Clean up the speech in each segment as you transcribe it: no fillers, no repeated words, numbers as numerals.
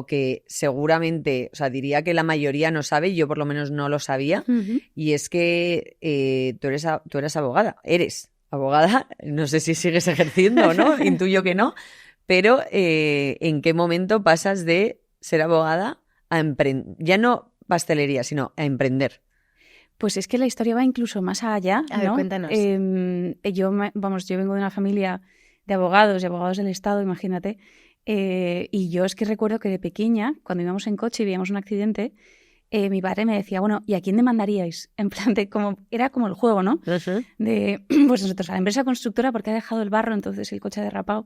que seguramente, o sea, diría que la mayoría no sabe, yo por lo menos no lo sabía, y es que tú eres abogada, eres abogada, no sé si sigues ejerciendo o no, intuyo que no, pero ¿en qué momento pasas de ser abogada a emprender? Ya no pastelería, sino a emprender. Pues es que la historia va incluso más allá, ¿no? A ver, cuéntanos. Yo vengo de una familia de abogados y abogados del Estado, imagínate. Y yo es que recuerdo que de pequeña, cuando íbamos en coche y veíamos un accidente, mi padre me decía, bueno, ¿y a quién demandaríais? En plan de era como el juego, ¿no? De, pues nosotros a la empresa constructora porque ha dejado el barro, entonces el coche ha derrapado.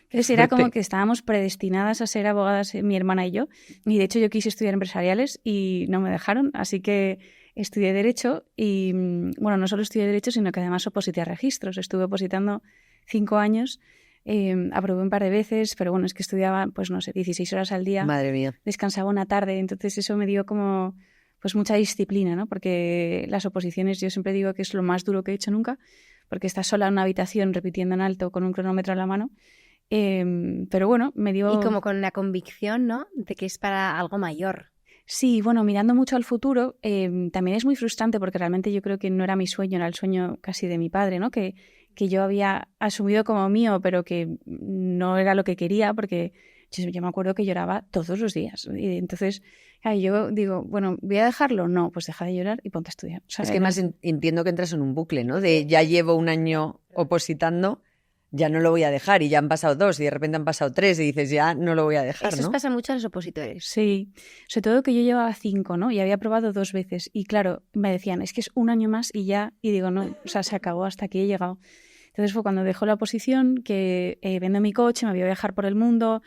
Entonces era como que estábamos predestinadas a ser abogadas, mi hermana y yo. Y de hecho yo quise estudiar empresariales y no me dejaron, así que estudié Derecho y, bueno, no solo estudié Derecho, sino que además oposité a registros. Estuve opositando 5 años, aprobé un par de veces, pero bueno, es que estudiaba, pues no sé, 16 horas al día. Madre mía. Descansaba una tarde, entonces eso me dio como pues mucha disciplina, ¿no? Porque las oposiciones yo siempre digo que es lo más duro que he hecho nunca, porque estás sola en una habitación repitiendo en alto con un cronómetro a la mano. Pero bueno, me dio... Y como con la convicción, ¿no? De que es para algo mayor. Sí, bueno, mirando mucho al futuro, también es muy frustrante porque realmente yo creo que no era mi sueño, era el sueño casi de mi padre, ¿no? Que yo había asumido como mío, pero que no era lo que quería porque yo me acuerdo que lloraba todos los días. Y entonces, yo digo, bueno, ¿voy a dejarlo? No, pues deja de llorar y ponte a estudiar. O sea, es que más entiendo que entras en un bucle, ¿no? De ya llevo un año opositando, ya no lo voy a dejar, y ya han pasado 2 y de repente han pasado 3 y dices, ya no lo voy a dejar, Eso ¿no? pasa mucho a los opositores. Sí, sobre todo que yo llevaba 5, ¿no? Y había probado 2 veces. Y claro, me decían, es que es un año más y ya. Y digo, no, o sea, se acabó, hasta aquí he llegado. Entonces fue cuando dejó la oposición, que vendo mi coche, me voy a viajar por el mundo,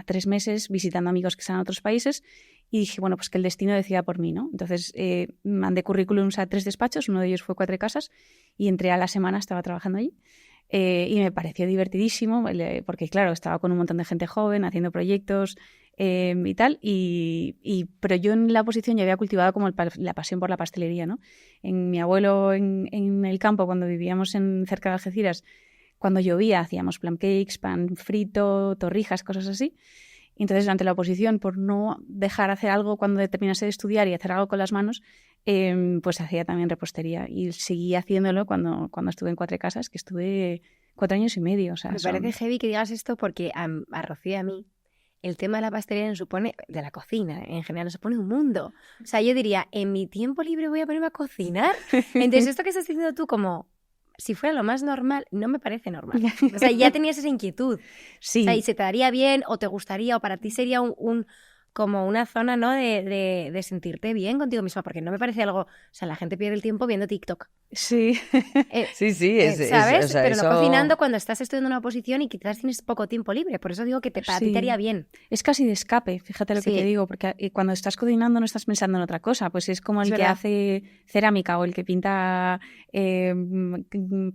3 meses visitando amigos que están en otros países. Y dije, bueno, pues que el destino decida por mí, ¿no? Entonces mandé currículums a 3 despachos, uno de ellos fue 4 casas, y entré a la semana, estaba trabajando allí. Y me pareció divertidísimo, porque claro, estaba con un montón de gente joven, haciendo proyectos y tal, pero yo en la oposición ya había cultivado como la pasión por la pastelería, ¿no? En mi abuelo en el campo, cuando vivíamos cerca de Algeciras, cuando llovía hacíamos plum cakes, pan frito, torrijas, cosas así. Y entonces durante la oposición, por no dejar hacer algo cuando terminase de estudiar y hacer algo con las manos, pues hacía también repostería y seguí haciéndolo cuando estuve en 4 casas, que estuve 4 años y medio. O sea, Me parece heavy que digas esto porque a Rocío y a mí el tema de la pastelería nos supone, de la cocina en general, nos supone un mundo. O sea, yo diría, en mi tiempo libre voy a ponerme a cocinar. Entonces esto que estás diciendo tú como... Si fuera lo más normal, no me parece normal. O sea, ya tenías esa inquietud. Sí. O sea, y se te daría bien, o te gustaría, o para ti sería como una zona, ¿no? De sentirte bien contigo misma, porque no me parece algo... O sea, la gente pierde el tiempo viendo TikTok. Sí. Sí, ¿sabes? o sea, pero eso... no cocinando cuando estás estudiando una oposición y quizás tienes poco tiempo libre. Por eso digo que para ti te haría bien. Es casi de escape, fíjate lo que te digo, porque cuando estás cocinando no estás pensando en otra cosa, pues es como el que hace cerámica o el que pinta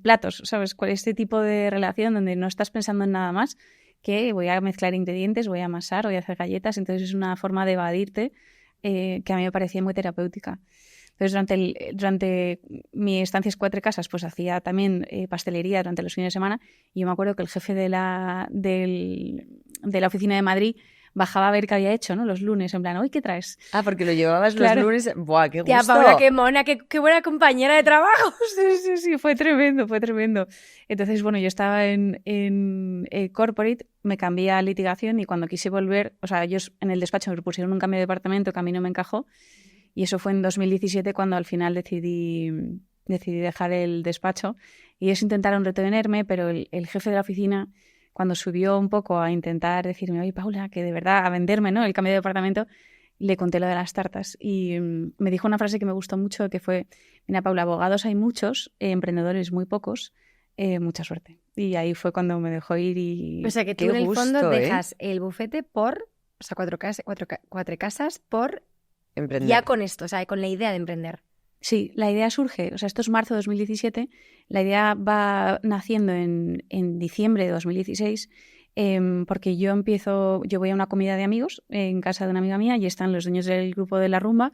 platos, ¿sabes? Este tipo de relación donde no estás pensando en nada más, que voy a mezclar ingredientes, voy a amasar, voy a hacer galletas, entonces es una forma de evadirte que a mí me parecía muy terapéutica. Entonces, durante mi estancia en 4 casas, pues hacía también pastelería durante los fines de semana. Y yo me acuerdo que el jefe de la oficina de Madrid bajaba a ver qué había hecho, ¿no? Los lunes, en plan, ¿hoy qué traes? Ah, porque lo llevabas los lunes. ¡Buah, qué gusto! Tía, Paula, qué mona, qué buena compañera de trabajo. Sí, fue tremendo. Entonces, bueno, yo estaba en corporate, me cambié a litigación y cuando quise volver, o sea, ellos en el despacho me propusieron un cambio de departamento que a mí no me encajó. Y eso fue en 2017 cuando al final decidí dejar el despacho. Y ellos intentaron retenerme, pero el jefe de la oficina, cuando subió un poco a intentar decirme, oye, Paula, que de verdad, a venderme, ¿no?, el cambio de departamento, le conté lo de las tartas. Y me dijo una frase que me gustó mucho, que fue, mira, Paula, abogados hay muchos, emprendedores muy pocos, mucha suerte. Y ahí fue cuando me dejó ir y... O sea, que tú en el fondo dejas el bufete por... O sea, 4 casas por... Emprender. Ya con esto, o sea, con la idea de emprender. Sí, la idea surge, o sea, esto es marzo de 2017, la idea va naciendo en diciembre de 2016, porque yo voy a una comida de amigos en casa de una amiga mía y están los dueños del grupo de la rumba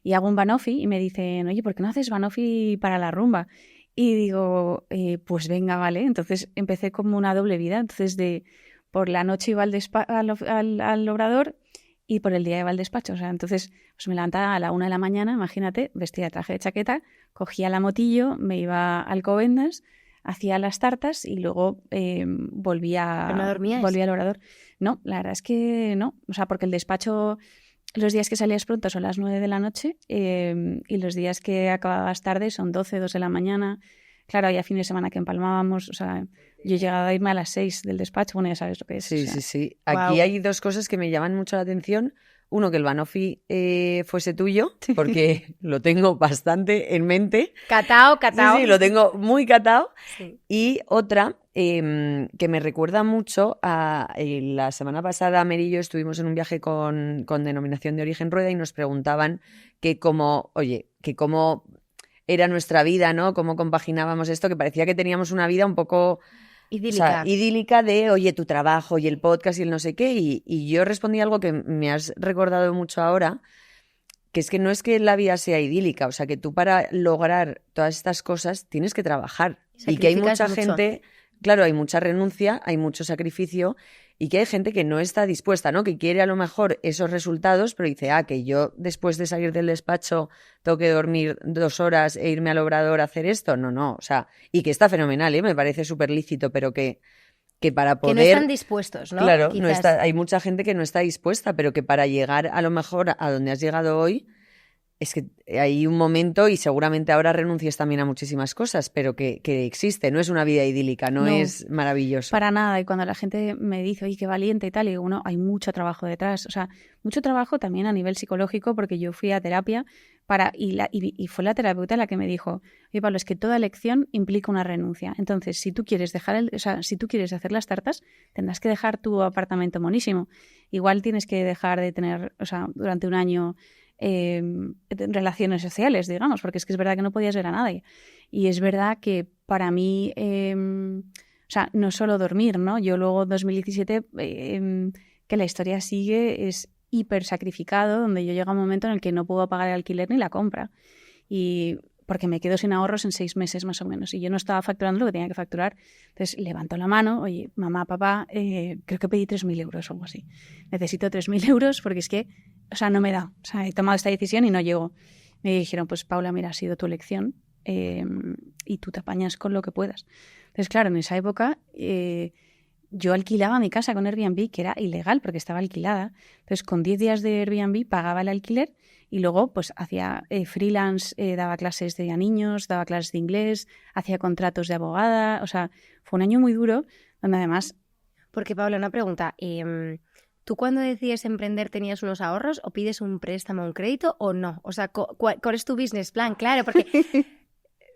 y hago un banoffee y me dicen, oye, ¿por qué no haces banoffee para la rumba? Y digo, pues venga, vale. Entonces empecé como una doble vida, entonces por la noche iba al obrador y por el día iba al despacho. O sea, entonces pues me levantaba a la 1 de la mañana, imagínate, vestida de traje de chaqueta, cogía la motillo, me iba a Alcobendas, hacía las tartas y luego volvía, ¿Pero no dormías? volvía al Obrador. No, la verdad es que no. O sea, porque el despacho, los días que salías pronto son las 9 de la noche y los días que acababas tarde son 12, 2 de la mañana. Claro, había fin de semana que empalmábamos, o sea, yo he llegado a irme a las 6 del despacho, bueno, ya sabes lo que es. Sí, o sea, sí. Guau. Aquí hay dos cosas que me llaman mucho la atención. Uno, que el Banoffee fuese tuyo, porque lo tengo bastante en mente. Catao. Sí, lo tengo muy catado. Sí. Y otra, que me recuerda mucho a la semana pasada, Mer y yo estuvimos en un viaje con denominación de origen rueda y nos preguntaban que cómo era nuestra vida, ¿no? Cómo compaginábamos esto, que parecía que teníamos una vida un poco... Idílica. O sea, idílica de, oye, tu trabajo y el podcast y el no sé qué. Y yo respondí algo que me has recordado mucho ahora, que es que no es que la vida sea idílica, o sea, que tú para lograr todas estas cosas tienes que trabajar. Y que hay Sacrificas mucha mucho. gente, claro, hay mucha renuncia, hay mucho sacrificio y que hay gente que no está dispuesta, ¿no? Que quiere a lo mejor esos resultados, pero dice, que yo después de salir del despacho tengo que dormir 2 horas e irme al Obrador a hacer esto. No, o sea, y que está fenomenal, me parece súper lícito, pero que para poder... Que no están dispuestos, ¿no? Claro, Quizás. hay mucha gente que no está dispuesta, pero que para llegar a lo mejor a donde has llegado hoy, es que hay un momento, y seguramente ahora renuncies también a muchísimas cosas, pero que existe, no es una vida idílica, no es maravilloso. Para nada, y cuando la gente me dice, oye, qué valiente y tal, y digo, no, hay mucho trabajo detrás, o sea, mucho trabajo también a nivel psicológico, porque yo fui a terapia y fue la terapeuta la que me dijo, oye, Pablo, es que toda elección implica una renuncia, entonces si tú quieres si tú quieres hacer las tartas, tendrás que dejar tu apartamento monísimo, igual tienes que dejar de tener, o sea, durante un año relaciones sociales, digamos, porque es que es verdad que no podías ver a nadie. Y es verdad que para mí, o sea, no solo dormir, ¿no? Yo luego en 2017, que la historia sigue, es hiper sacrificado, donde yo llego a un momento en el que no puedo pagar el alquiler ni la compra. Y porque me quedo sin ahorros en 6 meses más o menos. Y yo no estaba facturando lo que tenía que facturar. Entonces levanto la mano, oye, mamá, papá, creo que pedí 3.000 euros o algo así. Necesito 3.000 euros porque es que, o sea, no me da. O sea, he tomado esta decisión y no llego. Me dijeron, pues Paula, mira, ha sido tu elección y tú te apañas con lo que puedas. Entonces, claro, en esa época yo alquilaba mi casa con Airbnb, que era ilegal porque estaba alquilada. Entonces, con 10 días de Airbnb pagaba el alquiler y luego pues hacía freelance, daba clases a niños, daba clases de inglés, hacía contratos de abogada. O sea, fue un año muy duro donde además... Porque, Paula, una pregunta. ¿Tú cuando decides emprender tenías unos ahorros o pides un préstamo, un crédito o no? O sea, ¿cuál es tu business plan? Claro, porque...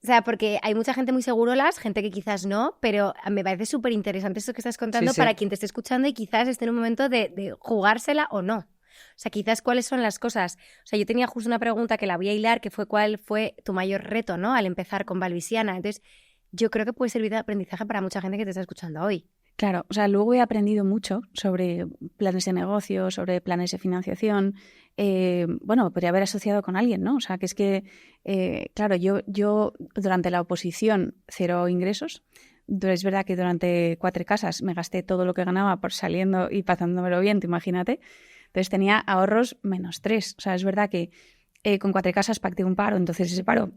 O sea, porque hay mucha gente muy segurolas, gente que quizás no, pero me parece súper interesante esto que estás contando para quien te esté escuchando y quizás esté en un momento de jugársela o no. O sea, quizás cuáles son las cosas. O sea, yo tenía justo una pregunta que la voy a hilar, que fue cuál fue tu mayor reto, ¿no? Al empezar con Valvisiana. Entonces, yo creo que puede servir de aprendizaje para mucha gente que te está escuchando hoy. Claro, o sea, luego he aprendido mucho sobre planes de negocio, sobre planes de financiación. Bueno, podría haber asociado con alguien, ¿no? O sea, que es que, claro, yo durante la oposición 0 ingresos. Es verdad que durante 4 casas me gasté todo lo que ganaba por saliendo y pasándomelo bien, te imagínate. Entonces tenía ahorros -3. O sea, es verdad que con 4 casas pacté un paro, entonces ese paro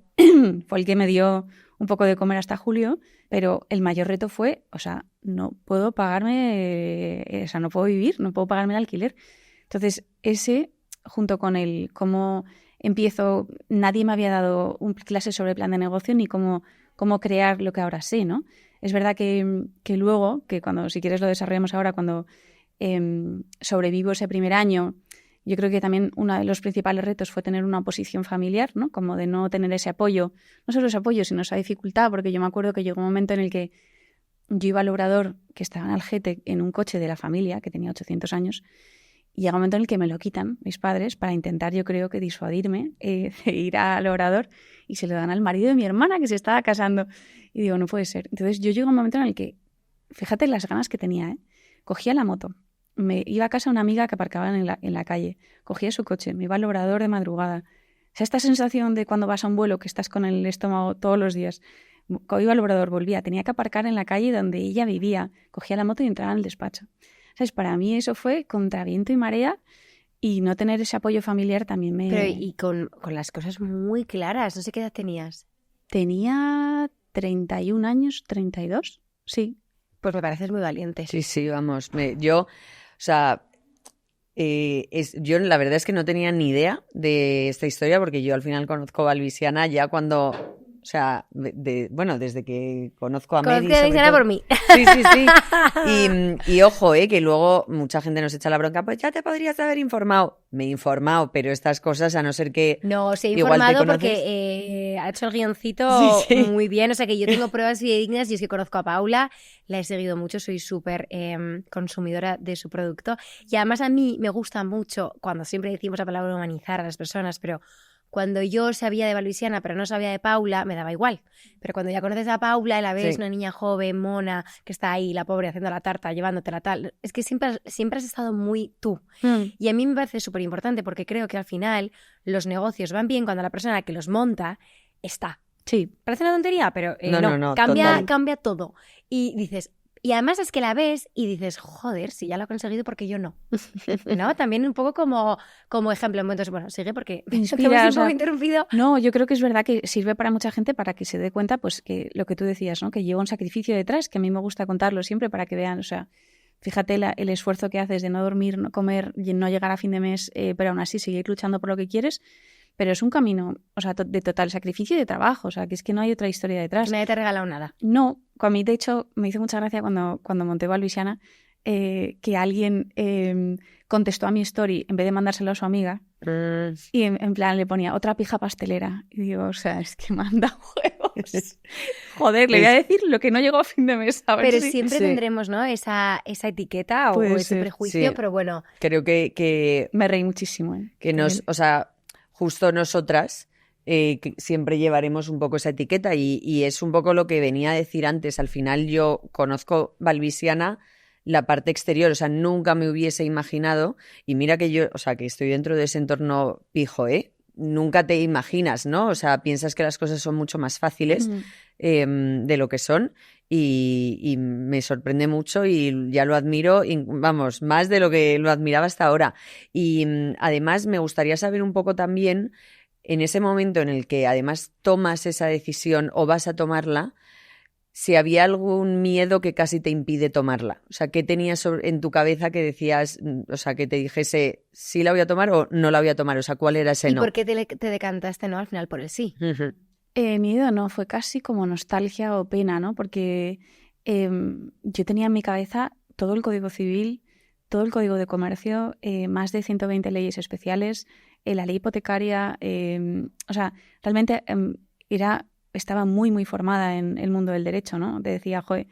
fue el que me dio un poco de comer hasta julio, pero el mayor reto fue, o sea, no puedo pagarme, o sea, no puedo vivir, no puedo pagarme el alquiler. Entonces, ese, junto con el cómo empiezo, nadie me había dado clases sobre plan de negocio ni cómo crear lo que ahora sé, ¿no? Es verdad que luego, que cuando, si quieres lo desarrollamos ahora, cuando sobrevivo ese primer año, yo creo que también uno de los principales retos fue tener una oposición familiar, ¿no? Como de no tener ese apoyo, no solo ese apoyo, sino esa dificultad, porque yo me acuerdo que llegó un momento en el que yo iba al Obrador, que estaba en Algete, en un coche de la familia, que tenía 800 años, y llega un momento en el que me lo quitan mis padres para intentar, yo creo que disuadirme de ir al Obrador, y se lo dan al marido de mi hermana, que se estaba casando. Y digo, no puede ser. Entonces yo llego a un momento en el que, fíjate las ganas que tenía, cogía la moto, me iba a casa de una amiga que aparcaba en la calle, cogía su coche, me iba al Obrador de madrugada. O sea, esta sensación de cuando vas a un vuelo que estás con el estómago todos los días. Cuando iba al Obrador, volvía, tenía que aparcar en la calle donde ella vivía, cogía la moto y entraba en el despacho. ¿Sabes? Para mí eso fue contra viento y marea Y no tener ese apoyo familiar también me... Pero y con las cosas muy claras, no sé qué edad tenías. Tenía 31 años, 32, sí. Pues me pareces muy valiente. Sí, vamos. Yo, o sea, yo la verdad es que no tenía ni idea de esta historia porque yo al final conozco a Valvisiana ya cuando... O sea, bueno, desde que conozco a Mary. Conozco a Valvisiana por mí. Sí. Y ojo, que luego mucha gente nos echa la bronca, pues ya te podrías haber informado. Me he informado, pero estas cosas, a no ser que... No, se ha igual te informado conoces... porque ha hecho el guioncito Sí. muy bien. O sea, que yo tengo pruebas fidedignas y es que conozco a Paula, la he seguido mucho, soy súper consumidora de su producto. Y además a mí me gusta mucho, cuando siempre decimos la palabra humanizar a las personas, pero... Cuando yo sabía de Valvisiana pero no sabía de Paula, me daba igual. Pero cuando ya conoces a Paula y la ves, una niña joven, mona, que está ahí, la pobre, haciendo la tarta, llevándotela tal, es que siempre has estado muy tú. Y a mí me parece súper importante porque creo que al final los negocios van bien cuando la persona que los monta está. Sí. Parece una tontería, pero no, cambia todo. Y dices... Y además es que la ves y dices, joder, si ya lo he conseguido, ¿por qué yo no? ¿No? También un poco como ejemplo en momentos, bueno, sigue porque inspira, un poco interrumpido. No, yo creo que es verdad que sirve para mucha gente para que se dé cuenta, pues, que lo que tú decías, ¿no? Que lleva un sacrificio detrás, que a mí me gusta contarlo siempre para que vean, o sea, fíjate el esfuerzo que haces de no dormir, no comer, y no llegar a fin de mes, pero aún así seguir luchando por lo que quieres. Pero es un camino, o sea, de total sacrificio y de trabajo, o sea, que es que no hay otra historia detrás. Nadie te ha regalado nada. No, a mí de hecho me hizo mucha gracia cuando monté Valvisiana que alguien contestó a mi story en vez de mandárselo a su amiga y en plan le ponía otra pija pastelera. Y digo, o sea, es que manda huevos. Joder, le voy a decir lo que no llegó a fin de mes. A ver pero si... siempre tendremos, ¿no? Esa etiqueta o ese prejuicio, pero bueno. Creo que me reí muchísimo. Que o sea, justo nosotras que siempre llevaremos un poco esa etiqueta y es un poco lo que venía a decir antes. Al final yo conozco Valvisiana la parte exterior, o sea, nunca me hubiese imaginado, y mira que yo, o sea, que estoy dentro de ese entorno pijo, nunca te imaginas, ¿no? O sea, piensas que las cosas son mucho más fáciles de lo que son y me sorprende mucho y ya lo admiro, vamos, más de lo que lo admiraba hasta ahora. Y además me gustaría saber un poco también, en ese momento en el que además tomas esa decisión o vas a tomarla, si había algún miedo que casi te impide tomarla. O sea, ¿qué tenías en tu cabeza que decías, o sea, que te dijese sí la voy a tomar o no la voy a tomar? O sea, ¿cuál era ese no? ¿Y por qué te decantaste, no, al final por el sí? Miedo no, fue casi como nostalgia o pena, ¿no? Porque yo tenía en mi cabeza todo el Código Civil, todo el Código de Comercio, más de 120 leyes especiales, la ley hipotecaria, o sea, realmente estaba muy, muy formada en el mundo del derecho, ¿no? Te decía, joder,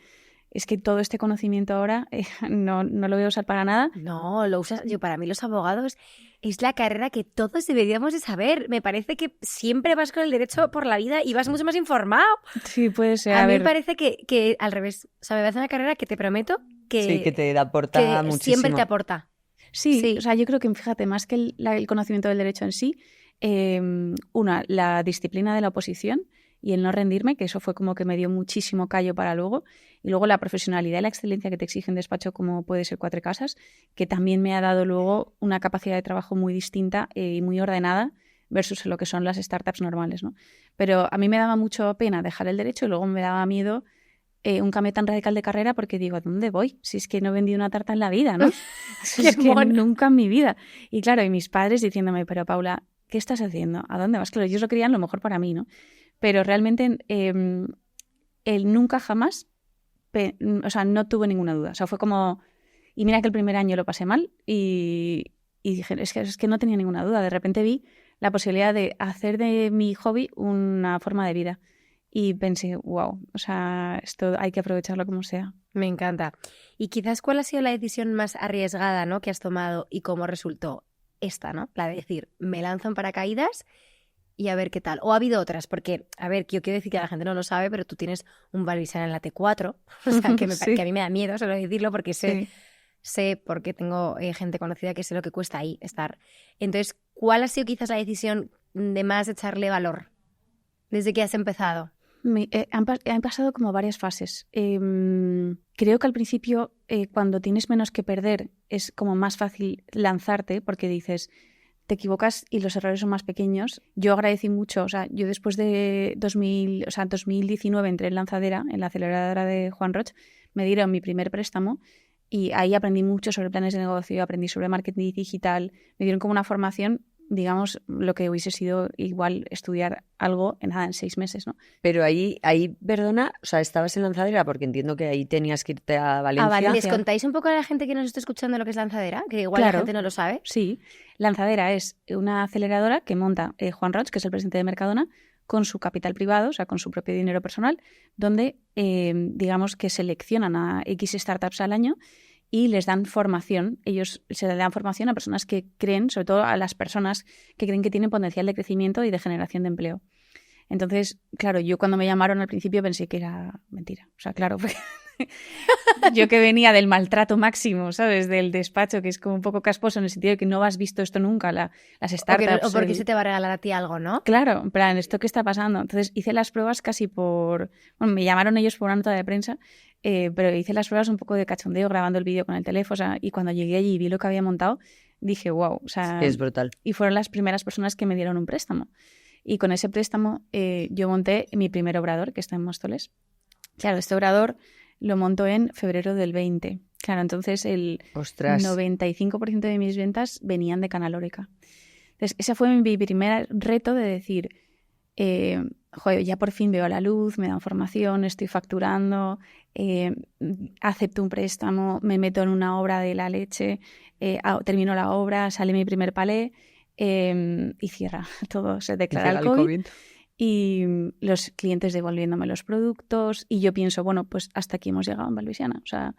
es que todo este conocimiento ahora no lo voy a usar para nada. No, lo usas. Para mí los abogados es la carrera que todos deberíamos de saber. Me parece que siempre vas con el derecho por la vida y vas mucho más informado. Sí, puede ser. A mí me parece que al revés. O sea, me parece una carrera que te prometo que... Sí, que te aporta muchísimo. Siempre te aporta. Sí, o sea, yo creo que, fíjate, más que el conocimiento del derecho en sí, la disciplina de la oposición y el no rendirme, que eso fue como que me dio muchísimo callo para luego, y luego la profesionalidad y la excelencia que te exige un despacho como puede ser Cuatro Casas, que también me ha dado luego una capacidad de trabajo muy distinta y muy ordenada versus lo que son las startups normales, ¿no? Pero a mí me daba mucho pena dejar el derecho y luego me daba miedo un cambio tan radical de carrera porque digo, ¿a dónde voy? Si es que no he vendido una tarta en la vida, ¿no? Es que nunca en mi vida. Y claro, y mis padres diciéndome, pero Paula, ¿qué estás haciendo? ¿A dónde vas? Claro, ellos lo querían lo mejor para mí, ¿no? Pero realmente él nunca jamás, o sea, no tuve ninguna duda. O sea, fue como... Y mira que el primer año lo pasé mal y dije, es que no tenía ninguna duda. De repente vi la posibilidad de hacer de mi hobby una forma de vida. Y pensé, wow, o sea, esto hay que aprovecharlo como sea. Me encanta. Y quizás, ¿cuál ha sido la decisión más arriesgada, ¿no?, que has tomado y cómo resultó esta, ¿no? La de decir, me lanzo en paracaídas y a ver qué tal. O ha habido otras, porque, a ver, yo quiero decir que la gente no lo sabe, pero tú tienes un Valvisiana en la T4, o sea, que, Sí. que a mí me da miedo solo decirlo porque sé porque tengo gente conocida que sé lo que cuesta ahí estar. Entonces, ¿cuál ha sido quizás la decisión de más echarle valor desde que has empezado? Han pasado como varias fases. Creo que al principio, cuando tienes menos que perder, es como más fácil lanzarte porque dices, te equivocas y los errores son más pequeños. Yo agradecí mucho, o sea, yo después de 2019 entré en Lanzadera, en la aceleradora de Juan Roch, me dieron mi primer préstamo y ahí aprendí mucho sobre planes de negocio, aprendí sobre marketing digital, me dieron como una formación, digamos, lo que hubiese sido igual estudiar algo en 6 meses, ¿no? Pero ahí, perdona, o sea, estabas en Lanzadera porque entiendo que ahí tenías que irte a Valencia. ¿Les contáis un poco a la gente que nos está escuchando lo que es Lanzadera? Que igual Claro, la gente no lo sabe. Sí, Lanzadera es una aceleradora que monta Juan Roch, que es el presidente de Mercadona, con su capital privado, o sea, con su propio dinero personal, donde digamos que seleccionan a X startups al año y les dan formación. Ellos se le dan formación a personas que creen, sobre todo a las personas que creen que tienen potencial de crecimiento y de generación de empleo. Entonces, claro, yo cuando me llamaron al principio pensé que era mentira. O sea, claro, porque yo que venía del maltrato máximo, ¿sabes? Del despacho, que es como un poco casposo en el sentido de que no has visto esto nunca, las startups. O porque se te va a regalar a ti algo, ¿no? Claro, en plan, ¿esto qué está pasando? Entonces hice las pruebas casi por... Bueno, me llamaron ellos por una nota de prensa, pero hice las pruebas un poco de cachondeo grabando el vídeo con el teléfono, o sea, y cuando llegué allí y vi lo que había montado, dije, wow, o sea... Es brutal. Y fueron las primeras personas que me dieron un préstamo. Y con ese préstamo yo monté mi primer obrador, que está en Móstoles. Claro, este obrador lo monto en febrero del 20. Claro, entonces el 95% de mis ventas venían de Canalórica. Entonces, ese fue mi primer reto de decir, joder, ya por fin veo la luz, me dan formación, estoy facturando, acepto un préstamo, me meto en una obra de la leche, termino la obra, sale mi primer palé y cierra todo, se declara el COVID. Y los clientes devolviéndome los productos y yo pienso, bueno, pues hasta aquí hemos llegado en Valvisiana. O sea,